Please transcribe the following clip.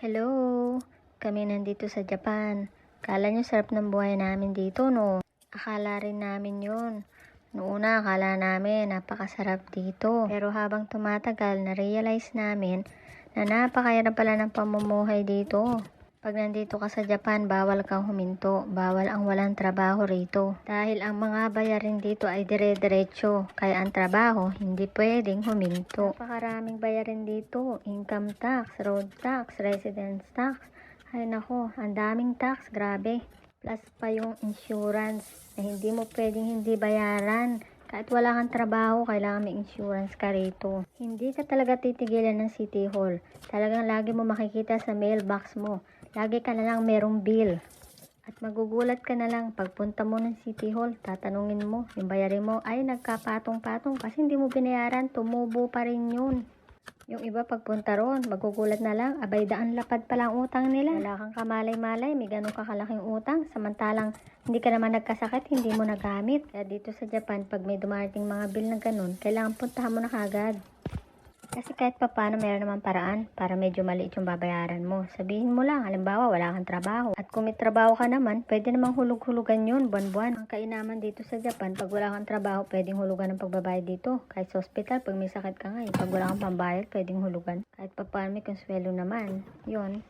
Hello! Kami nandito sa Japan. Kala nyo sarap ng buhay namin dito, no? Akala rin namin yun. Noona, akala namin napakasarap dito. Pero habang tumatagal, na-realize namin na napakahirap pala ng pamumuhay dito. Pag nandito ka sa Japan, bawal kang huminto. Bawal ang walang trabaho rito. Dahil ang mga bayarin dito ay dire-diretso. Kaya ang trabaho, hindi pwedeng huminto. Napakaraming bayarin dito. Income tax, road tax, residence tax. Ay nako, ang daming tax. Grabe. Plus pa yung insurance na hindi mo pwedeng hindi bayaran. Kahit wala kang trabaho, kailangan may insurance ka rito. Hindi ka talaga titigilan ng City Hall. Talagang lagi mo makikita sa mailbox mo. Lagi ka na lang merong bill. At magugulat ka na lang pagpunta mo ng City Hall, tatanungin mo, yung bayarin mo ay nagkapatong-patong kasi hindi mo binayaran, tumubo pa rin yun. Yung iba pagpunta roon, magugulat na lang, abay daan lapad pa lang utang nila. Wala kang kamalay-malay, may ganun kakalaking utang, samantalang hindi ka naman nagkasakit, hindi mo nagamit. Kaya dito sa Japan, pag may dumarating mga bill na ganun, kailangan puntahan mo na kagad. Kasi kahit pa paano meron naman paraan para medyo maliit yung babayaran mo. Sabihin mo lang, halimbawa wala kang trabaho. At kung may trabaho ka naman, pwede namang hulug-hulugan yun, buwan-buwan. Ang kainaman dito sa Japan, pag wala kang trabaho, pwedeng hulugan ng pagbabayad dito. Kahit sa hospital, pag may sakit ka nga, pag wala kang pambayad, pwedeng hulugan. Kahit pa paano may konsuelo naman. Yun.